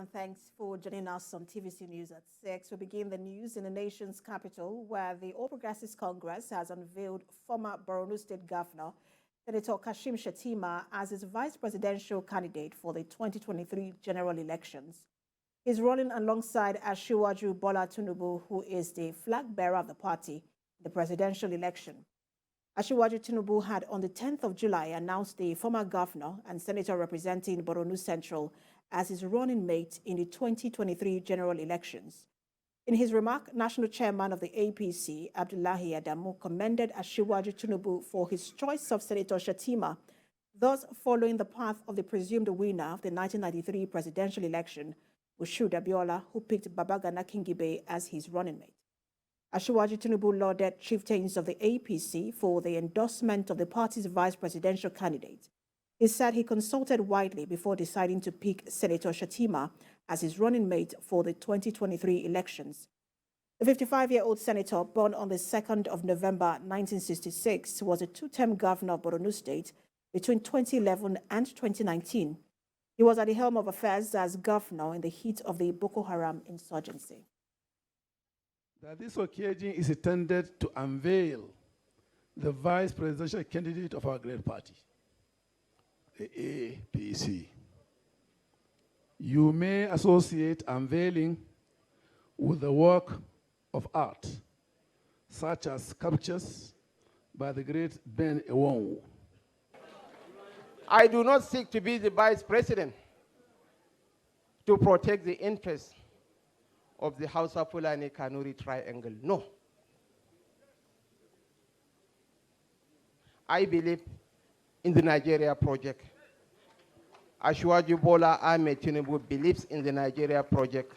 and thanks for joining us on TVC News at 6. We begin the news in the nation's capital, where the All Progressives Congress has unveiled former Ondo State Governor Senator Kashim Shettima as his vice presidential candidate for the 2023 general elections. He's running alongside Asiwaju Bola Tinubu, who is the flag bearer of the party in the presidential election. Asiwaju Tinubu had on the 10th of July announced the former governor and senator representing Borno Central as his running mate in the 2023 general elections. In his remark, National Chairman of the APC, Abdullahi Adamu, commended Asiwaju Tinubu for his choice of Senator Shettima, thus following the path of the presumed winner of the 1993 presidential election, Moshood Abiola, who picked Babagana Kingibe as his running mate. Asiwaju Tinubu lauded chieftains of the APC for the endorsement of the party's vice presidential candidate. He said he consulted widely before deciding to pick Senator Shettima as his running mate for the 2023 elections. The 55-year-old senator, born on the 2nd of November 1966, was a two-term governor of Ondo State between 2011 and 2019. He was at the helm of affairs as governor in the heat of the Boko Haram insurgency. This occasion is intended to unveil the vice presidential candidate of our great party, the APC. You may associate unveiling with the work of art, such as sculptures by the great Benue. I do not seek to be the vice president to protect the interests of the Hausa Fulani Kanuri triangle. No. I believe in the Nigeria project. Asiwaju Bola Ahmed Tinubu believes in the Nigeria project.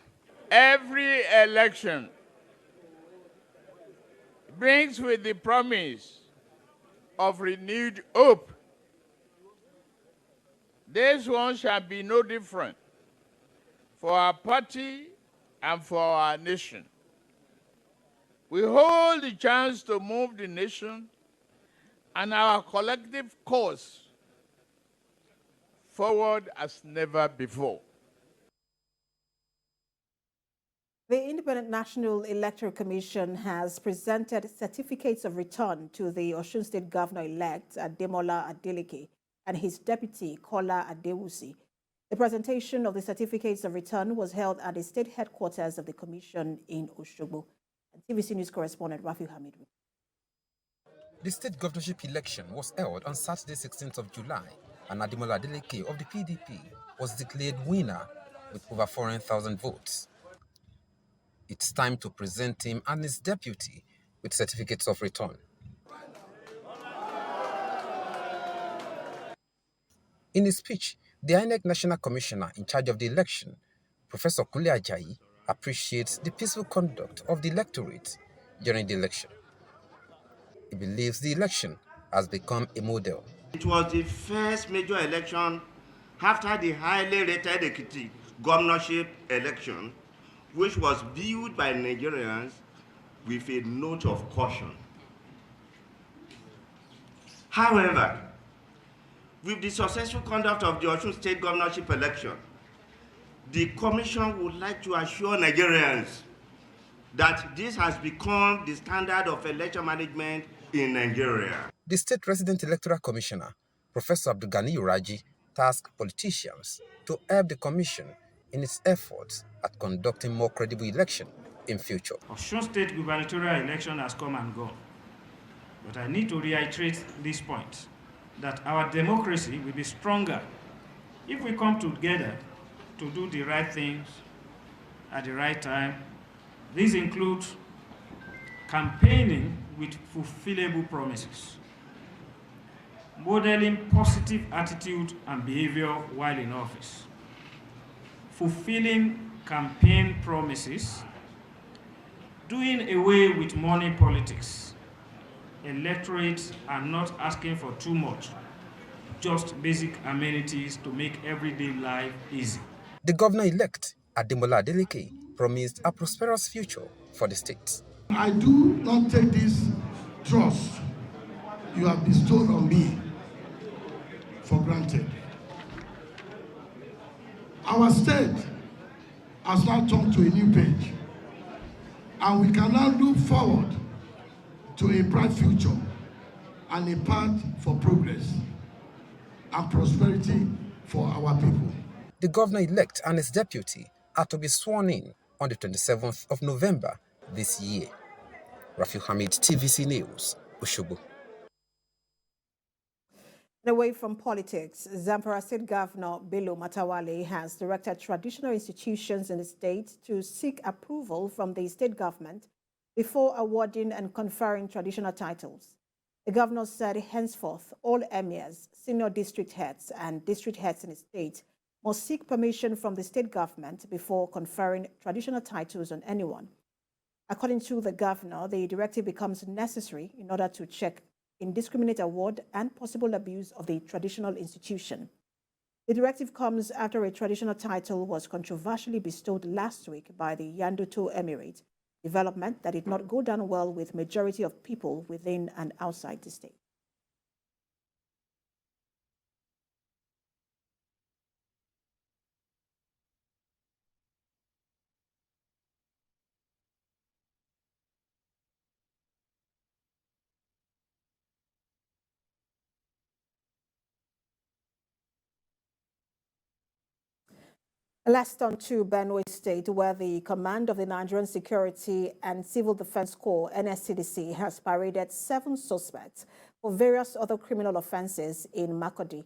Every election brings with the promise of renewed hope. This one shall be no different for our party and for our nation. We hold the chance to move the nation and our collective cause forward as never before. The Independent National Electoral Commission has presented certificates of return to the Osun State Governor-elect Ademola Adeleke and his deputy Kola Adewusi. The presentation of the certificates of return was held at the state headquarters of the commission in Osogbo. TVC News correspondent Rafi Hamid. The state governorship election was held on Saturday, 16th of July, and Ademola Adeleke of the PDP was declared winner with over 400,000 votes. It's time to present him and his deputy with certificates of return. In his speech, the INEC National Commissioner in charge of the election, Professor Kunle Ajayi, appreciates the peaceful conduct of the electorate during the election. He believes the election has become a model. It was the first major election after the highly rated Ekiti governorship election, which was viewed by Nigerians with a note of caution. However, with the successful conduct of the Osun State governorship election, the Commission would like to assure Nigerians that this has become the standard of election management in Nigeria. The State Resident Electoral Commissioner, Professor Abdulgani Uraji, tasked politicians to help the Commission in its efforts at conducting more credible election in future. Osun State gubernatorial election has come and gone, but I need to reiterate this point, that our democracy will be stronger if we come together to do the right things at the right time. These include campaigning with fulfillable promises, modeling positive attitude and behavior while in office, fulfilling campaign promises, doing away with money politics. Electorates are not asking for too much, just basic amenities to make everyday life easy. The governor-elect, Ademola Adeleke, promised a prosperous future for the state. I do not take this trust you have bestowed on me for granted. Our state has now turned to a new page. And we can now look forward to a bright future and a path for progress and prosperity for our people. The governor-elect and his deputy are to be sworn in on the 27th of November this year. Rafiu Hamid, TVC News, Osogbo. Away from politics, Zamfara State Governor Bello Matawalle has directed traditional institutions in the state to seek approval from the state government before awarding and conferring traditional titles. The governor said henceforth all emirs, senior district heads, and district heads in the state must seek permission from the state government before conferring traditional titles on anyone. According to the governor, the directive becomes necessary in order to check indiscriminate award and possible abuse of the traditional institution. The directive comes after a traditional title was controversially bestowed last week by the Yandoto Emirate, development that did not go down well with majority of people within and outside the state. Last on to Benue State, where the command of the Nigerian Security and Civil Defense Corps, NSCDC, has paraded 7 suspects for various other criminal offenses in Makurdi.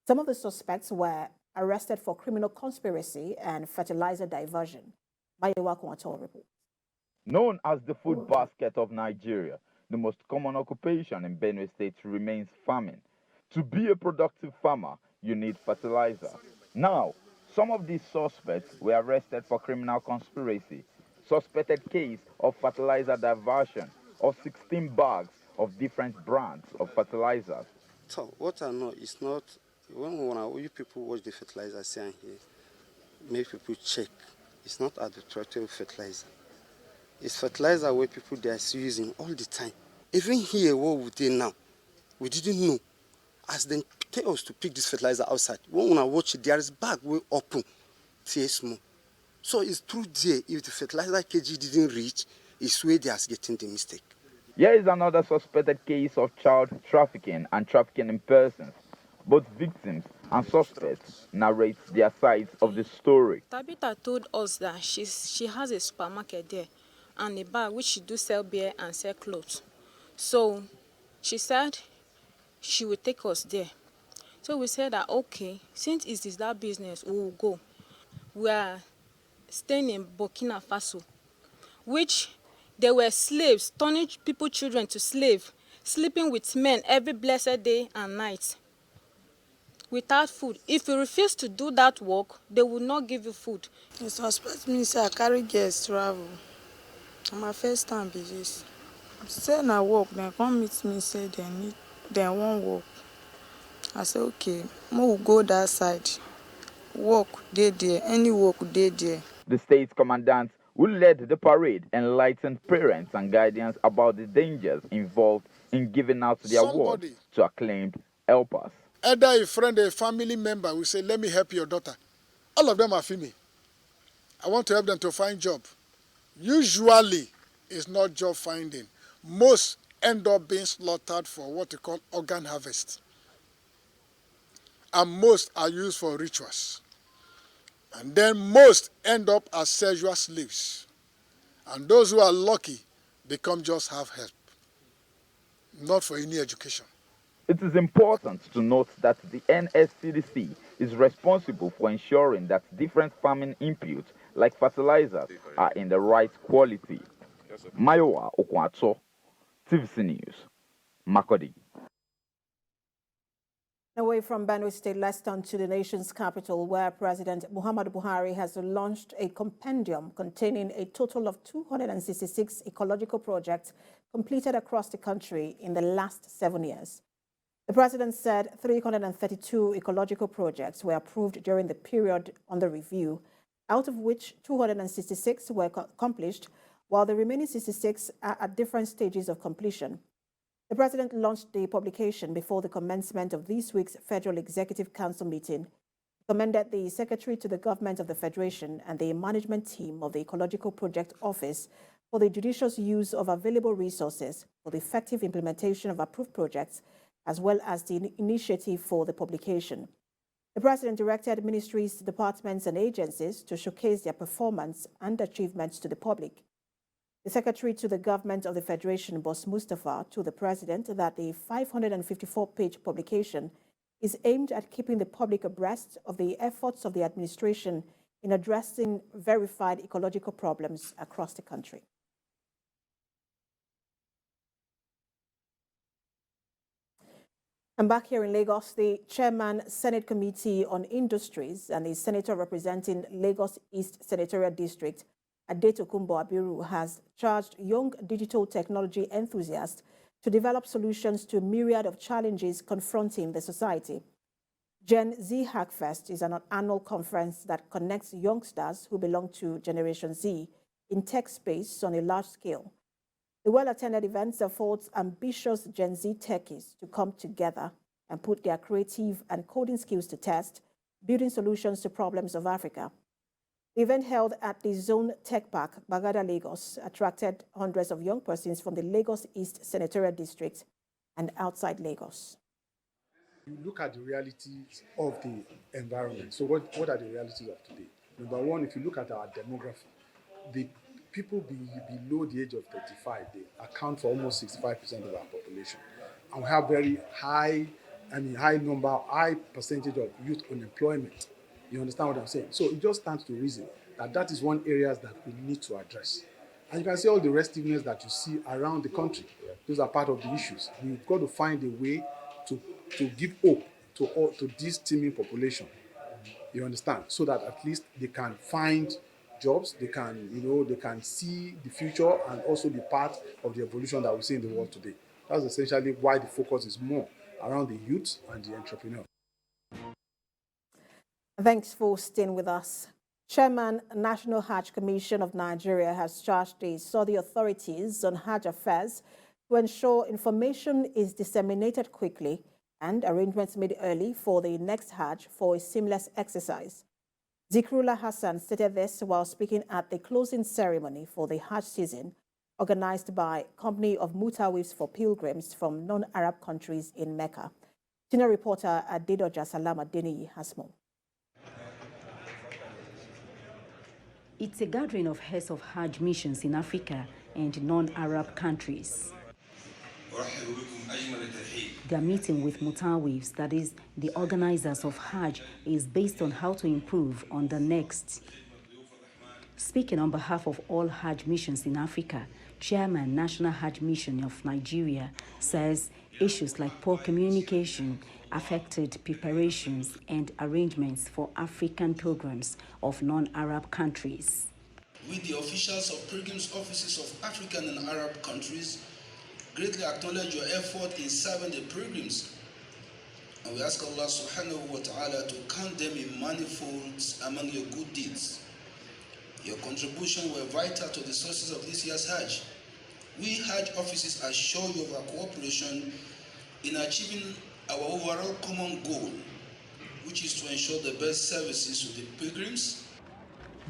Some of the suspects were arrested for criminal conspiracy and fertilizer diversion. Mayewa Kwanto reports. Known as the food basket of Nigeria, the most common occupation in Benue State remains farming. To be a productive farmer, you need fertilizer. Now, some of these suspects were arrested for criminal conspiracy. Suspected case of fertilizer diversion of 16 bags of different brands of fertilizers. So what I know is not, when you people watch the fertilizer sign here, make people check. It's not adulterated fertilizer. It's fertilizer where people they are using all the time. Even here, what we do now, we didn't know. As they tell us to pick this fertilizer outside, when I watch it, there is bag way open, small. So it's through there. If the fertilizer kg didn't reach, it's where they are getting the mistake. Here is another suspected case of child trafficking and trafficking in persons. Both victims and suspects narrate their sides of the story. Tabitha told us that she has a supermarket there and a bar which she do sell beer and sell clothes. So she said she would take us there. So we said that, okay, since it is that business, we will go. We are staying in Burkina Faso, which they were slaves, turning people, children to slaves, sleeping with men every blessed day and night, without food. If you refuse to do that work, they will not give you food. The suspect me say I carry guests travel. I'm my first time be this. Say na work, they come meet me, say they won't work. I say okay, we'll go that side. Work dey there, any work dey there. The state commandant who led the parade enlightened parents and guardians about the dangers involved in giving out their awards to acclaimed helpers. Either a friend or a family member will say, let me help your daughter. All of them are female. I want to help them to find job. Usually, it's not job finding. Most end up being slaughtered for what we call organ harvest. And most are used for rituals. And then most end up as sexual slaves. And those who are lucky become just half help, not for any education. It is important to note that the NSCDC is responsible for ensuring that different farming inputs like fertilizers are in the right quality. Mayowa Okwato, TVC News, Makurdi. Away from Benue State, let's turn to the nation's capital, where President Muhammadu Buhari has launched a compendium containing a total of 266 ecological projects completed across the country in the last 7 years. The president said 332 ecological projects were approved during the period under review, out of which 266 were accomplished, while the remaining 66 are at different stages of completion. The president launched the publication before the commencement of this week's Federal Executive Council meeting. The commended the Secretary to the Government of the Federation and the management team of the Ecological Project Office for the judicious use of available resources for the effective implementation of approved projects, as well as the initiative for the publication. The President directed ministries, departments, and agencies to showcase their performance and achievements to the public. The Secretary to the Government of the Federation, Boss Mustafa, told the President that the 554-page publication is aimed at keeping the public abreast of the efforts of the administration in addressing verified ecological problems across the country. And back here in Lagos, the Chairman, Senate Committee on Industries and the Senator representing Lagos East Senatorial District, Adetokunbo Abiru, has charged young digital technology enthusiasts to develop solutions to a myriad of challenges confronting the society. Gen Z Hackfest is an annual conference that connects youngsters who belong to Generation Z in tech space on a large scale. The well-attended event affords ambitious Gen Z techies to come together and put their creative and coding skills to test, building solutions to problems of Africa. The event held at the Zone Tech Park, Bagada, Lagos, attracted hundreds of young persons from the Lagos East Senatorial District and outside Lagos. You look at the realities of the environment. So what are the realities of today? Number one, if you look at our demography, the people below the age of 35, they account for almost 65% of our population. And we have very high percentage of youth unemployment. You understand what I'm saying? So it just stands to reason that that is one area that we need to address. And you can see all the restiveness that you see around the country. Those are part of the issues. We've got to find a way to give hope to this teeming population. You understand? So that at least they can find jobs, they can see the future and also be part of the evolution that we see in the world today. That's essentially why the focus is more around the youth and the entrepreneur. Thanks for staying with us. Chairman, National Hajj Commission of Nigeria has charged the Saudi authorities on Hajj affairs to ensure information is disseminated quickly and arrangements made early for the next Hajj for a seamless exercise. Zikrullah Hassan stated this while speaking at the closing ceremony for the Hajj season, organized by Company of Mutawifs for Pilgrims from non-Arab countries in Mecca. Senior reporter Adedoja Salama Deniyi has more. It's a gathering of heads of Hajj missions in Africa and non-Arab countries. Their meeting with Mutawifs, that is, the organizers of Hajj, is based on how to improve on the next. Speaking on behalf of all Hajj missions in Africa, Chairman, National Hajj Mission of Nigeria, says issues like poor communication affected preparations and arrangements for African pilgrims of non-Arab countries. We, the officials of pilgrims offices of African and Arab countries, greatly acknowledge your effort in serving the pilgrims. And we ask Allah subhanahu wa ta'ala to count them in manifolds among your good deeds. Your contribution were vital to the success of this year's Hajj. We Hajj offices assure you of our cooperation in achieving our overall common goal, which is to ensure the best services to the pilgrims.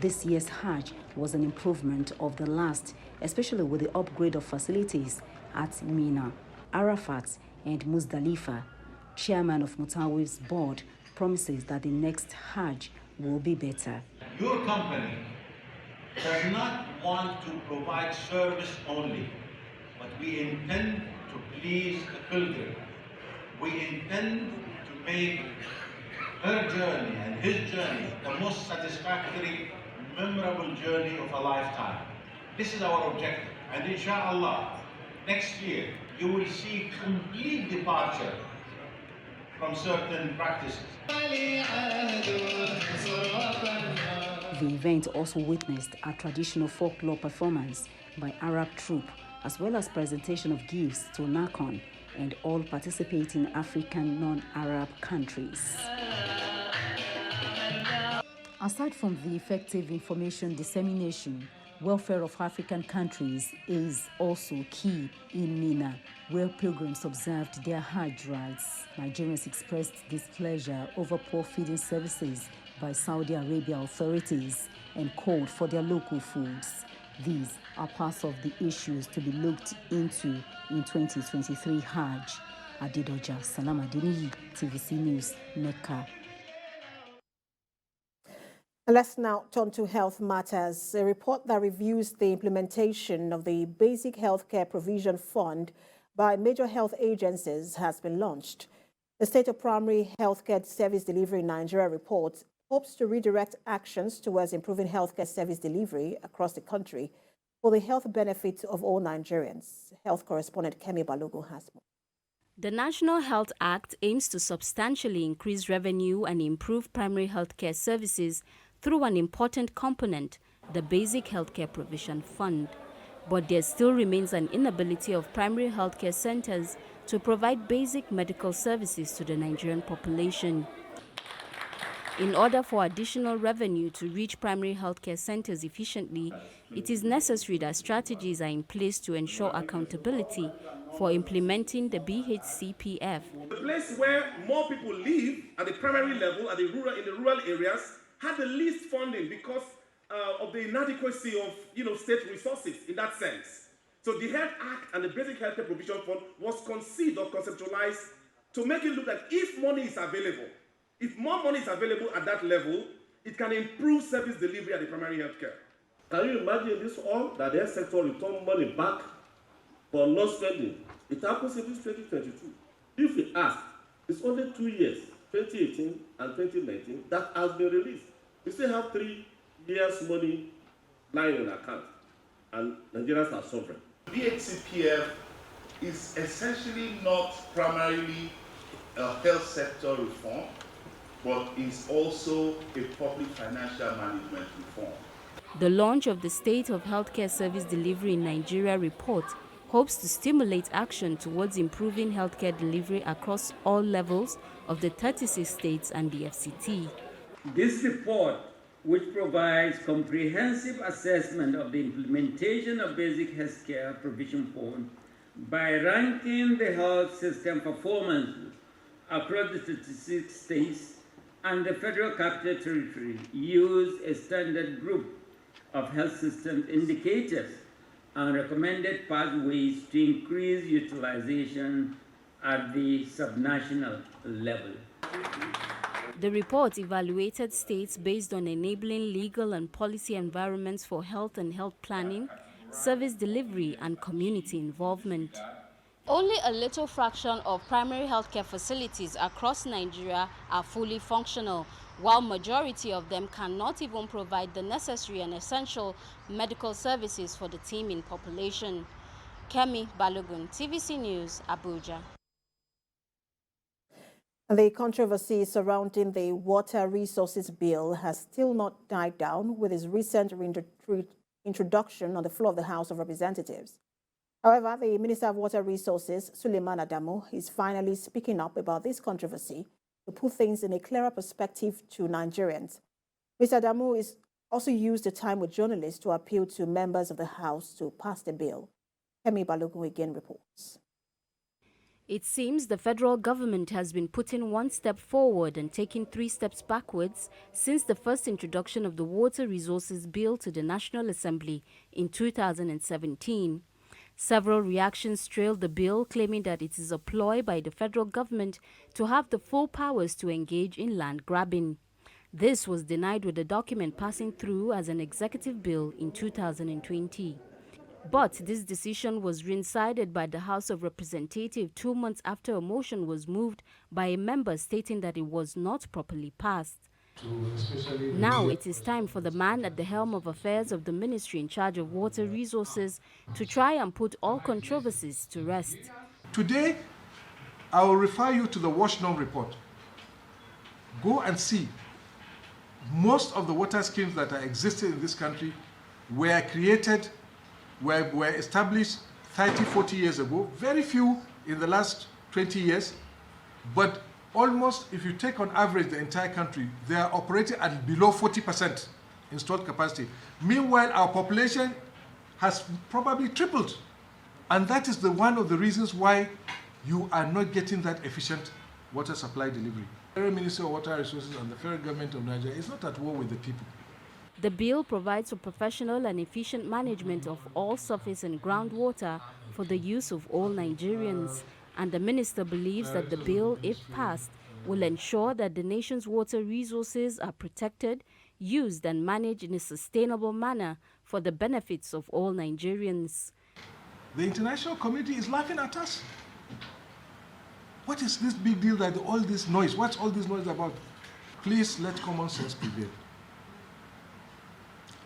This year's Hajj was an improvement of the last, especially with the upgrade of facilities at Mina, Arafat, and Muzdalifa. Chairman of Mutawif's board promises that the next Hajj will be better. Your company does not want to provide service only, but we intend to please the pilgrim. We intend to make her journey and his journey the most satisfactory, memorable journey of a lifetime. This is our objective, and inshallah, next year you will see complete departure from certain practices. The event also witnessed a traditional folklore performance by Arab troupe, as well as presentation of gifts to Nakon and all participating African non-Arab countries. Aside from the effective information dissemination, Welfare of African countries is also key in Mina, where pilgrims observed their Hajj rites. Nigerians expressed displeasure over poor feeding services by Saudi Arabia authorities and called for their local foods. These are parts of the issues to be looked into in 2023 Hajj. Adidoja Salama Diniyi, TVC News, Mecca. Let's now turn to health matters. A report that reviews the implementation of the Basic Healthcare Provision Fund by major health agencies has been launched. The State of Primary Healthcare Service Delivery in Nigeria report hopes to redirect actions towards improving healthcare service delivery across the country for the health benefit of all Nigerians. Health correspondent Kemi Balogun has more. The National Health Act aims to substantially increase revenue and improve primary healthcare services through an important component, the Basic Healthcare Provision Fund. But there still remains an inability of primary healthcare centers to provide basic medical services to the Nigerian population. In order for additional revenue to reach primary healthcare centers efficiently, it is necessary that strategies are in place to ensure accountability for implementing the BHCPF. The place where more people live at the primary level, in the rural areas, had the least funding because of the inadequacy of state resources in that sense. So the Health Act and the Basic Healthcare Provision Fund was conceived or conceptualized to make it look like if money is available, if more money is available at that level, it can improve service delivery at the primary healthcare. Can you imagine this all, that the health sector return money back for not spending? It happens in this 2022. If we ask, it's only 2 years, 2018 and 2019, that has been released. We still have 3 years' money lying in account, and Nigerians are sovereign. BHCPF is essentially not primarily a health sector reform, but is also a public financial management reform. The launch of the State of Healthcare Service Delivery in Nigeria report hopes to stimulate action towards improving healthcare delivery across all levels of the 36 states and the FCT. This report, which provides comprehensive assessment of the implementation of Basic Healthcare Provision Fund by ranking the health system performance across the 36 states and the Federal Capital Territory, use a standard group of health system indicators and recommended pathways to increase utilization at the subnational level. The report evaluated states based on enabling legal and policy environments for health and health planning, service delivery, and community involvement. Only a little fraction of primary healthcare facilities across Nigeria are fully functional, while majority of them cannot even provide the necessary and essential medical services for the teeming population. Kemi Balogun, TVC News, Abuja. The controversy surrounding the Water Resources Bill has still not died down with its recent introduction on the floor of the House of Representatives. However, the Minister of Water Resources, Suleiman Adamu, is finally speaking up about this controversy to put things in a clearer perspective to Nigerians. Mr. Adamu is also used the time with journalists to appeal to members of the House to pass the bill. Kemi Balogun again reports. It seems the federal government has been putting one step forward and taking 3 steps backwards since the first introduction of the Water Resources Bill to the National Assembly in 2017. Several reactions trailed the bill, claiming that it is a ploy by the federal government to have the full powers to engage in land grabbing. This was denied with the document passing through as an executive bill in 2020. But this decision was reinstated by the House of Representatives 2 months after a motion was moved by a member stating that it was not properly passed. Now it is time for the man at the helm of affairs of the ministry in charge of water resources to try and put all controversies to rest. Today, I will refer you to the Watchdog report. Go and see. Most of the water schemes that are existing in this country were created, were established 30, 40 years ago. Very few in the last 20 years, but almost, if you take on average the entire country, they are operating at below 40% installed capacity. Meanwhile, our population has probably tripled. And that is one of the reasons why you are not getting that efficient water supply delivery. The Federal Ministry of Water Resources and the federal government of Nigeria is not at war with the people. The bill provides for professional and efficient management of all surface and groundwater for the use of all Nigerians. And the minister believes that the bill, if passed, will ensure that the nation's water resources are protected, used and managed in a sustainable manner for the benefits of all Nigerians. The international community is laughing at us. What is this big deal that all this noise? What's all this noise about? Please let common sense prevail.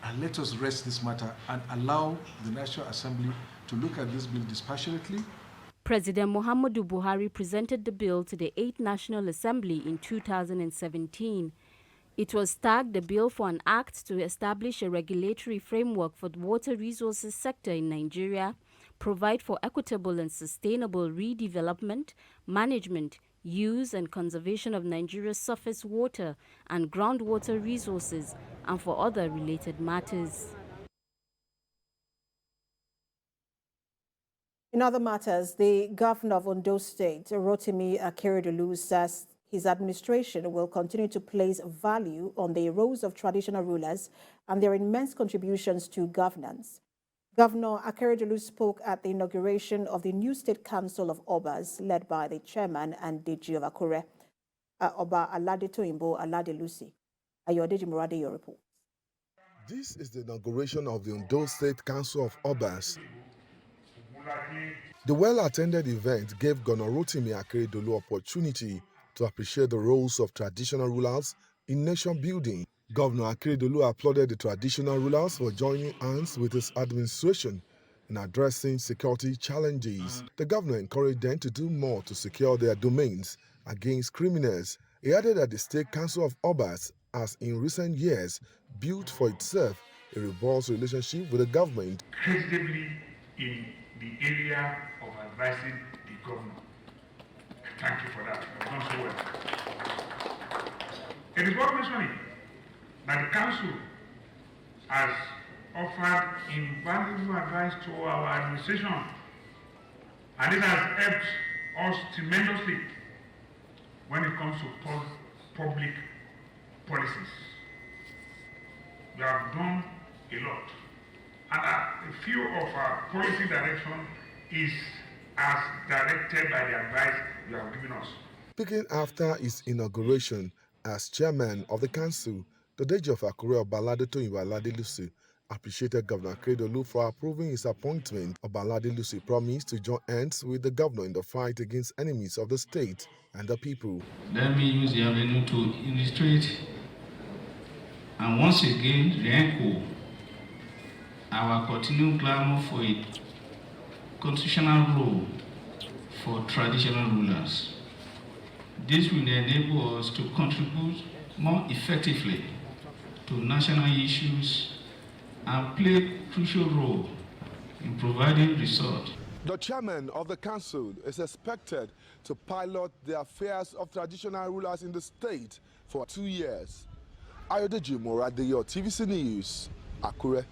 And let us rest this matter and allow the National Assembly to look at this bill dispassionately. President Muhammadu Buhari presented the bill to the 8th National Assembly in 2017. It was tagged a bill for an act to establish a regulatory framework for the water resources sector in Nigeria, provide for equitable and sustainable redevelopment, management, use and conservation of Nigeria's surface water and groundwater resources, and for other related matters. In other matters, the governor of Ondo State, Rotimi Akeredolu, says his administration will continue to place value on the roles of traditional rulers and their immense contributions to governance. Governor Akeredolu spoke at the inauguration of the new State Council of Obas, led by the chairman and DG of Akure, Oba Alade Toyinbo Alade Lucy. Ayodeji Murade, your report. This is the inauguration of the Ondo State Council of Obas. The well-attended event gave Governor Rotimi Akeredolu opportunity to appreciate the roles of traditional rulers in nation building. Governor Akeredolu applauded the traditional rulers for joining hands with his administration in addressing security challenges. The governor encouraged them to do more to secure their domains against criminals. He added that the State Council of Obas has in recent years built for itself a robust relationship with the government. Creditably in the area of advising the governor. Thank you for that. You've done so well. It is worth mentioning that the council has offered invaluable advice to our administration, and it has helped us tremendously when it comes to public policies. We have done a lot. And a few of our policy direction is as directed by the advice you have given us. Speaking after his inauguration as chairman of the council, the DG of Akure, Oba Alade Toyinbo Alade Lucy, appreciated Governor Akeredolu for approving his appointment. Oba Alade Lucy promised to join hands with the governor in the fight against enemies of the state and the people. Let me use the avenue to illustrate and once again re-echo our continued clamor for a constitutional role for traditional rulers. This will enable us to contribute more effectively to national issues and play a crucial role in providing research. The chairman of the council is expected to pilot the affairs of traditional rulers in the state for 2 years. Ayodeji Morade, TVC News, Akure.